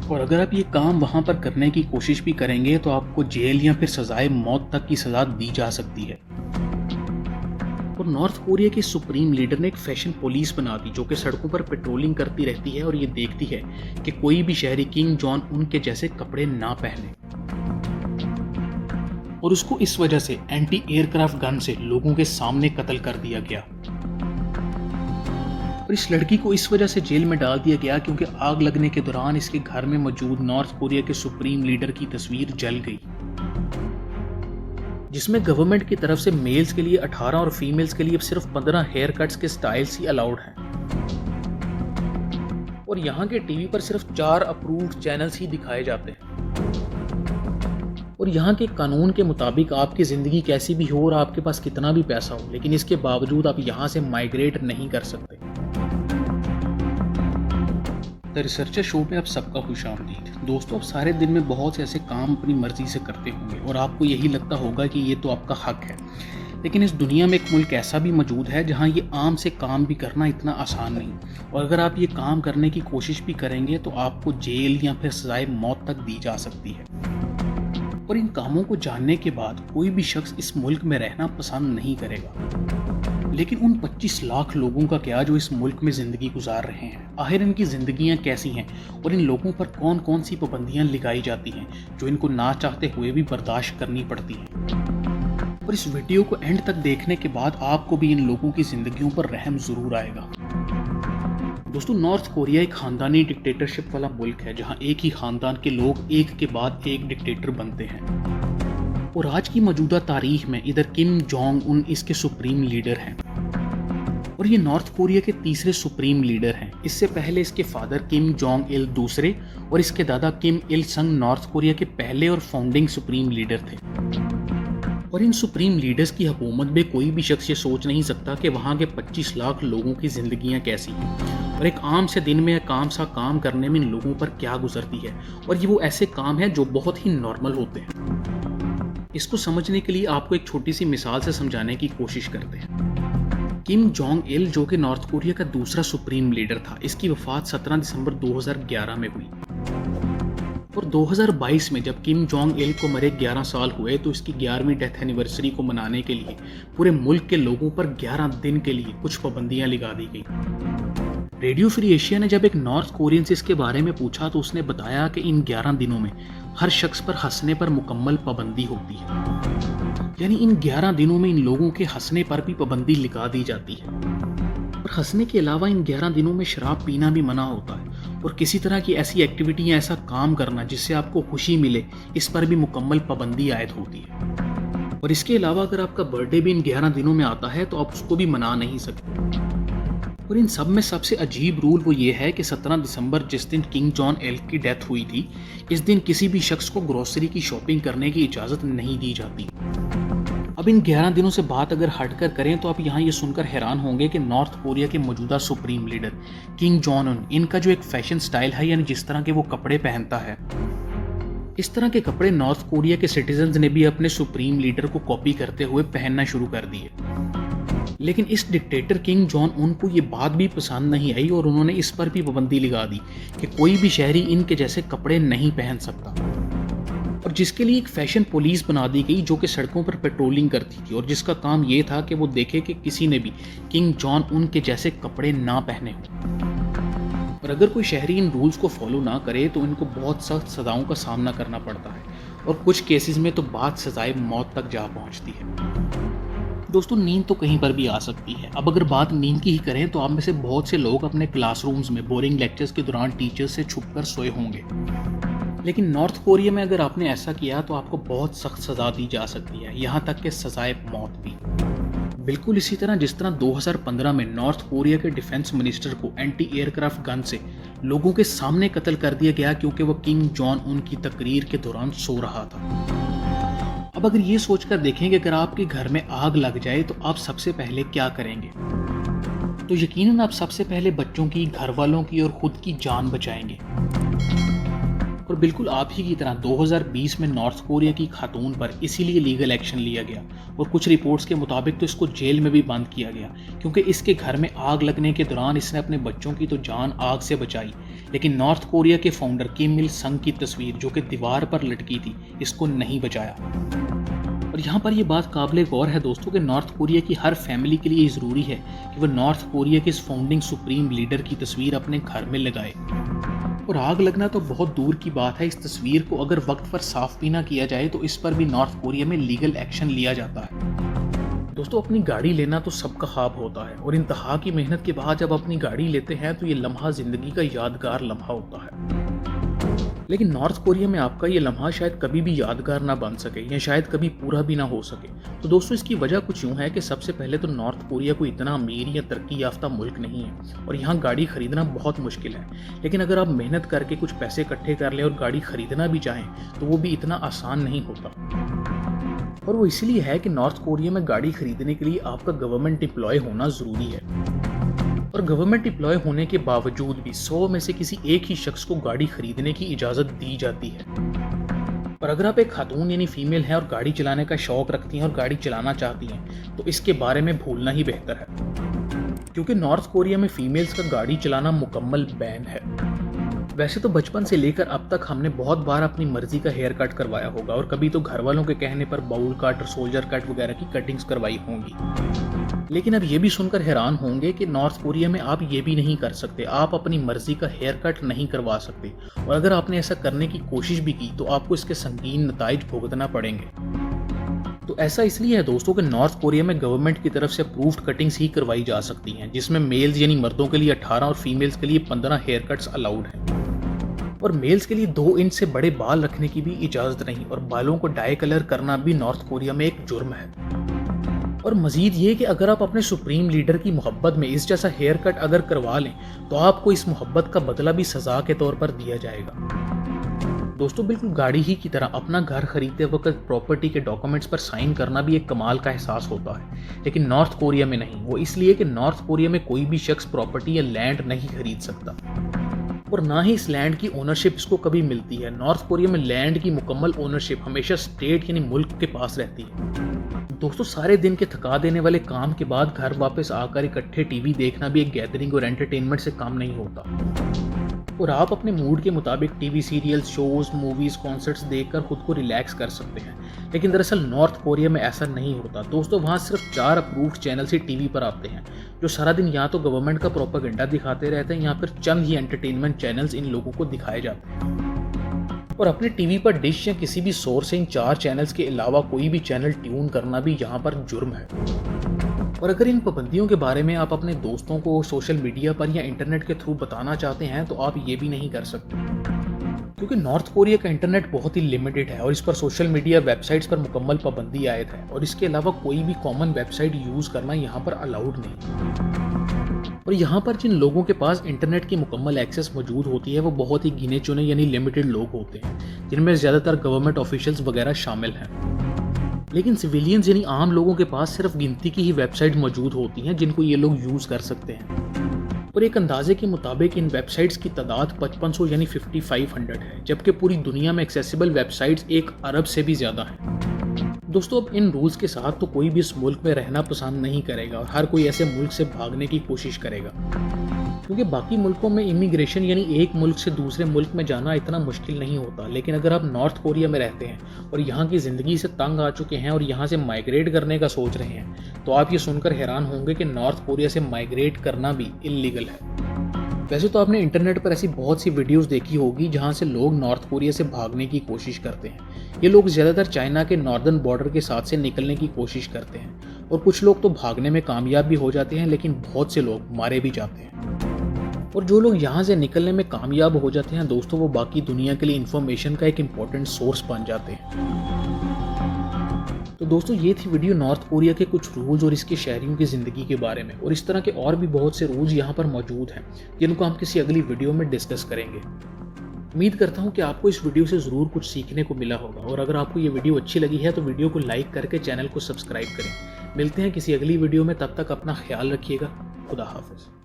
और अगर आप ये काम वहाँ पर करने की कोशिश भी करेंगे तो आपको जेल या फिर सजाए मौत तक की सज़ा दी जा सकती है। और नॉर्थ कोरिया के सुप्रीम लीडर ने एक फैशन पुलिस बना दी जो कि सड़कों पर पेट्रोलिंग करती रहती है और ये देखती है कि कोई भी शहरी किम जोंग उन के जैसे कपड़े ना पहने। और उसको इस वजह से एंटी एयरक्राफ्ट गन से लोगों के सामने कत्ल कर दिया गया। और इस लड़की को इस वजह से जेल में डाल दिया गया क्योंकि आग लगने के दौरान इसके घर में मौजूद नॉर्थ कोरिया के सुप्रीम लीडर की तस्वीर जल गई, जिसमें गवर्नमेंट की तरफ से मेल्स के लिए 18 और फीमेल्स के लिए सिर्फ 15 हेयर कट्स के स्टाइल्स ही अलाउड हैं। और यहाँ के टीवी पर सिर्फ 4 अप्रूव्ड चैनल्स ही दिखाए जाते हैं। और यहाँ के कानून के मुताबिक आपकी ज़िंदगी कैसी भी हो और आपके पास कितना भी पैसा हो, लेकिन इसके बावजूद आप यहाँ से माइग्रेट नहीं कर सकते। द रिसर्चर शो में आप सबका खुशामदीद। दोस्तों, आप सारे दिन में बहुत से ऐसे काम अपनी मर्जी से करते होंगे और आपको यही लगता होगा कि ये तो आपका हक है, लेकिन इस दुनिया में एक मुल्क ऐसा भी मौजूद है जहाँ ये आम से काम भी करना इतना आसान नहीं, और अगर आप ये काम करने की कोशिश भी करेंगे तो आपको जेल या फिर सजाए मौत तक दी जा सकती है। और इन कामों को जानने के बाद कोई भी शख्स इस मुल्क में रहना पसंद नहीं करेगा, लेकिन उन 25 लाख लोगों का क्या जो इस मुल्क में ज़िंदगी गुजार रहे हैं? आखिर इनकी ज़िंदगियां कैसी हैं और इन लोगों पर कौन कौन सी पाबंदियां लगाई जाती हैं जो इनको ना चाहते हुए भी बर्दाश्त करनी पड़ती हैं? और इस वीडियो को एंड तक देखने के बाद आपको भी इन लोगों की ज़िंदगियों पर रहम ज़रूर आएगा। दोस्तों, नॉर्थ कोरिया एक खानदानी डिक्टेटरशिप वाला मुल्क है जहां एक ही खानदान के लोग एक के बाद एक डिक्टेटर बनते हैं। और आज की मौजूदा तारीख में इधर किम जोंग उन इसके सुप्रीम लीडर हैं और ये नॉर्थ कोरिया के तीसरे सुप्रीम लीडर हैं। इससे पहले इसके फादर किम जोंग इल दूसरे और इसके दादा किम इल संग नॉर्थ कोरिया के पहले और फाउंडिंग सुप्रीम लीडर थे। और इन सुप्रीम लीडर्स की हुकूमत में कोई भी शख्स ये सोच नहीं सकता कि वहाँ के 25 लाख लोगों की ज़िंदगियाँ कैसी हैं और एक आम से दिन में काम सा काम करने में इन लोगों पर क्या गुजरती है। और ये वो ऐसे काम हैं जो बहुत ही नॉर्मल होते हैं। इसको समझने के लिए आपको एक छोटी सी मिसाल से समझाने की कोशिश करते हैं। किम जोंग इल जो कि नॉर्थ कोरिया का दूसरा सुप्रीम लीडर था, इसकी वफात 17 दिसंबर 2011 में हुई। और 2022 में जब किम जोंग इल को मरे 11 साल हुए तो इसकी 11वीं डेथ एनिवर्सरी को मनाने के लिए पूरे मुल्क के लोगों पर 11 दिन के लिए कुछ पाबंदियां लगा दी गई। रेडियो फ्री एशिया ने जब एक नॉर्थ कोरियन से इसके बारे में पूछा तो उसने बताया कि इन 11 दिनों में हर शख्स पर हंसने पर मुकम्मल पाबंदी होती है, यानी इन 11 दिनों में इन लोगों के हंसने पर भी पाबंदी लगा दी जाती है। और हंसने के अलावा इन 11 दिनों में शराब पीना भी मना होता है और किसी तरह की ऐसी एक्टिविटी या ऐसा काम करना जिससे आपको खुशी मिले, इस पर भी मुकम्मल पाबंदी आयद होती है। और इसके अलावा अगर आपका बर्थडे भी इन 11 दिनों में आता है तो आप उसको भी मना नहीं सकते। और इन सब में सबसे अजीब रूल वो ये है कि 17 दिसंबर जिस दिन किम जोंग इल की डेथ हुई थी, इस दिन किसी भी शख्स को ग्रोसरी की शॉपिंग करने की इजाज़त नहीं दी जाती। अब इन 11 दिनों से बात अगर हटकर करें तो आप यहाँ ये सुनकर हैरान होंगे कि नॉर्थ कोरिया के मौजूदा supreme leader Kim Jong Un इनका जो एक फैशन स्टाइल है, यानी जिस तरह के वो कपड़े पहनता है, इस तरह के कपड़े नॉर्थ कोरिया के सिटीजन्स ने भी अपने सुप्रीम लीडर को कॉपी करते हुए पहनना शुरू कर दिए। लेकिन इस डिक्टेटर किम जोंग उन को ये बात भी पसंद नहीं आई और उन्होंने इस पर भी पाबंदी लगा दी कि कोई भी शहरी इनके जैसे कपड़े नहीं पहन सकता। और जिसके लिए एक फैशन पुलिस बना दी गई जो कि सड़कों पर पेट्रोलिंग करती थी और जिसका काम ये था कि वो देखे कि किसी ने भी किम जोंग उन के जैसे कपड़े ना पहने हों। और अगर कोई शहरी इन रूल्स को फॉलो ना करे तो इनको बहुत सख्त सजाओं का सामना करना पड़ता है और कुछ केसेस में तो बात सजाए मौत तक जा पहुंचती है। दोस्तों, नींद तो कहीं पर भी आ सकती है। अब अगर बात नींद की ही करें तो आप में से बहुत से लोग अपने क्लासरूम्स में बोरिंग लेक्चर्स के दौरान टीचर्स से छुपकर सोए होंगे, लेकिन नॉर्थ कोरिया में अगर आपने ऐसा किया तो आपको बहुत सख्त सज़ा दी जा सकती है, यहाँ तक कि सजाए मौत भी। बिल्कुल इसी तरह जिस तरह 2015 में नॉर्थ कोरिया के डिफेंस मिनिस्टर को एंटी एयरक्राफ्ट गन से लोगों के सामने कत्ल कर दिया गया क्योंकि वह किम जोंग उन की तकरीर के दौरान सो रहा था। अब अगर ये सोचकर देखें कि अगर आपके घर में आग लग जाए तो आप सबसे पहले क्या करेंगे, तो यकीनन आप सबसे पहले बच्चों की, घर वालों की और खुद की जान बचाएंगे। और बिल्कुल आप ही की तरह 2020 में नॉर्थ कोरिया की खातून पर इसीलिए लीगल एक्शन लिया गया और कुछ रिपोर्ट्स के मुताबिक तो इसको जेल में भी बंद किया गया क्योंकि इसके घर में आग लगने के दौरान इसने अपने बच्चों की तो जान आग से बचाई, लेकिन नॉर्थ कोरिया के फाउंडर किम इल संग की तस्वीर जो कि दीवार पर लटकी थी इसको नहीं बचाया। और यहाँ पर ये बात काबिल गौर है दोस्तों कि नॉर्थ कोरिया की हर फैमिली के लिए ज़रूरी है कि वह नॉर्थ कोरिया के इस फाउंडिंग सुप्रीम लीडर की तस्वीर अपने घर में लगाए। और आग लगना तो बहुत दूर की बात है, इस तस्वीर को अगर वक्त पर साफ भी ना किया जाए तो इस पर भी नॉर्थ कोरिया में लीगल एक्शन लिया जाता है। दोस्तों अपनी गाड़ी लेना तो सबका ख्वाब होता है और इंतहा की मेहनत के बाद जब अपनी गाड़ी लेते हैं तो ये लम्हा ज़िंदगी का यादगार लम्हा होता है। लेकिन नॉर्थ कोरिया में आपका ये लम्हा शायद कभी भी यादगार ना बन सके या शायद कभी पूरा भी ना हो सके। तो दोस्तों इसकी वजह कुछ यूँ है कि सबसे पहले तो नॉर्थ कोरिया कोई इतना अमीर या तरक्की याफ्ता मुल्क नहीं है और यहाँ गाड़ी खरीदना बहुत मुश्किल है। लेकिन अगर आप मेहनत करके कुछ पैसे इकट्ठे कर लें और गाड़ी खरीदना भी चाहें तो वो भी इतना आसान नहीं होता। और वो इसलिए है कि नॉर्थ कोरिया में गाड़ी खरीदने के लिए आपका गवर्नमेंट एम्प्लॉय होना ज़रूरी है। और गवर्नमेंट एम्प्लॉय होने के बावजूद भी 100 में से किसी एक ही शख्स को गाड़ी खरीदने की इजाज़त दी जाती है। और अगर आप एक खातून यानी फीमेल हैं और गाड़ी चलाने का शौक़ रखती हैं और गाड़ी चलाना चाहती हैं तो इसके बारे में भूलना ही बेहतर है, क्योंकि नॉर्थ कोरिया में फीमेल्स का गाड़ी चलाना मुकम्मल बैन है। वैसे तो बचपन से लेकर अब तक हमने बहुत बार अपनी मर्जी का हेयर कट करवाया होगा और कभी तो घर वालों के कहने पर बाउल कट और सोल्जर कट वगैरह की कटिंग्स करवाई होंगी। लेकिन अब ये भी सुनकर हैरान होंगे कि नॉर्थ कोरिया में आप ये भी नहीं कर सकते, आप अपनी मर्जी का हेयर कट नहीं करवा सकते और अगर आपने ऐसा करने की कोशिश भी की तो आपको इसके संगीन नताइज भुगतना पड़ेंगे। तो ऐसा इसलिए है दोस्तों कि नॉर्थ कोरिया में गवर्नमेंट की तरफ से अप्रूव्ड कटिंग्स ही करवाई जा सकती हैं, जिसमें मेल्स यानी मर्दों के लिए 18 और फीमेल्स के लिए 15 हेयर कट्स अलाउड हैं। और मेल्स के लिए 2 इंच से बड़े बाल रखने की भी इजाज़त नहीं और बालों को डाई कलर करना भी नॉर्थ कोरिया में एक जुर्म है। और मज़ीद ये कि अगर आप अपने सुप्रीम लीडर की मोहब्बत में इस जैसा हेयर कट अगर करवा लें तो आपको इस मोहब्बत का बदला भी सज़ा के तौर पर दिया जाएगा। दोस्तों बिल्कुल गाड़ी ही की तरह अपना घर खरीदते वक्त प्रॉपर्टी के डॉक्यूमेंट्स पर साइन करना भी एक कमाल का एहसास होता है, लेकिन नॉर्थ कोरिया में नहीं। वो इसलिए कि नॉर्थ कोरिया में कोई भी शख्स प्रॉपर्टी या लैंड नहीं खरीद सकता और ना ही इस लैंड की ओनरशिप इसको कभी मिलती है। नॉर्थ कोरिया में लैंड की मुकम्मल ओनरशिप हमेशा स्टेट यानी मुल्क के पास रहती है। दोस्तों सारे दिन के थका देने वाले काम के बाद घर वापस आकर इकट्ठे टीवी देखना भी एक गैदरिंग और एंटरटेनमेंट से काम नहीं होता और आप अपने मूड के मुताबिक TV serials, shows, movies, concerts देखकर खुद को रिलैक्स कर सकते हैं। लेकिन दरअसल नॉर्थ कोरिया में ऐसा नहीं होता दोस्तों। वहाँ सिर्फ 4 अप्रूव्ड चैनल्स ही टीवी पर आते हैं जो सारा दिन या तो गवर्नमेंट का प्रोपेगेंडा दिखाते रहते हैं या फिर चंद ही एंटरटेनमेंट चैनल्स इन लोगों को दिखाए जाते हैं। और अपने टीवी पर डिश या किसी भी सोर्स से इन 4 चैनल्स के अलावा कोई भी चैनल ट्यून करना भी यहाँ पर जुर्म है। और अगर इन पाबंदियों के बारे में आप अपने दोस्तों को सोशल मीडिया पर या इंटरनेट के थ्रू बताना चाहते हैं तो आप ये भी नहीं कर सकते, क्योंकि नॉर्थ कोरिया का इंटरनेट बहुत ही लिमिटेड है और इस पर सोशल मीडिया वेबसाइट्स पर मुकम्मल पाबंदी आयत है और इसके अलावा कोई भी कॉमन वेबसाइट यूज़ करना यहाँ पर अलाउड नहीं। और यहाँ पर जिन लोगों के पास इंटरनेट की मुकम्मल एक्सेस मौजूद होती है वो बहुत ही गिने चुने यानी लिमिटेड लोग होते हैं, जिनमें ज़्यादातर गवर्नमेंट ऑफिशियल्स वगैरह शामिल हैं। लेकिन सिविलियंस यानी आम लोगों के पास सिर्फ गिनती की ही वेबसाइट मौजूद होती हैं जिनको ये लोग यूज़ कर सकते हैं। और एक अंदाजे के मुताबिक इन वेबसाइट्स की तादाद 5500 यानी 5500 है, जबकि पूरी दुनिया में एक्सेसिबल वेबसाइट्स 1 अरब से भी ज़्यादा हैं। दोस्तों अब इन रूल्स के साथ तो कोई भी इस मुल्क में रहना पसंद नहीं करेगा और हर कोई ऐसे मुल्क से भागने की कोशिश करेगा, क्योंकि बाकी मुल्कों में इमिग्रेशन यानी एक मुल्क से दूसरे मुल्क में जाना इतना मुश्किल नहीं होता। लेकिन अगर आप नॉर्थ कोरिया में रहते हैं और यहाँ की ज़िंदगी से तंग आ चुके हैं और यहाँ से माइग्रेट करने का सोच रहे हैं तो आप ये सुनकर हैरान होंगे कि नॉर्थ कोरिया से माइग्रेट करना भी इल्लीगल है। वैसे तो आपने इंटरनेट पर ऐसी बहुत सी वीडियोस देखी होगी जहां से लोग नॉर्थ कोरिया से भागने की कोशिश करते हैं। ये लोग ज़्यादातर चाइना के नॉर्दर्न बॉर्डर के साथ से निकलने की कोशिश करते हैं और कुछ लोग तो भागने में कामयाब भी हो जाते हैं, लेकिन बहुत से लोग मारे भी जाते हैं। और जो लोग यहाँ से निकलने में कामयाब हो जाते हैं दोस्तों, वो बाकी दुनिया के लिए इन्फॉर्मेशन का एक इम्पोर्टेंट सोर्स बन जाते हैं। तो दोस्तों ये थी वीडियो नॉर्थ कोरिया के कुछ रूल्स और इसके शहरियों की ज़िंदगी के बारे में, और इस तरह के और भी बहुत से रूल्स यहाँ पर मौजूद हैं जिनको हम किसी अगली वीडियो में डिस्कस करेंगे। उम्मीद करता हूँ कि आपको इस वीडियो से ज़रूर कुछ सीखने को मिला होगा, और अगर आपको ये वीडियो अच्छी लगी है तो वीडियो को लाइक करके चैनल को सब्सक्राइब करें। मिलते हैं किसी अगली वीडियो में, तब तक अपना ख्याल रखिएगा। खुदा हाफिज़।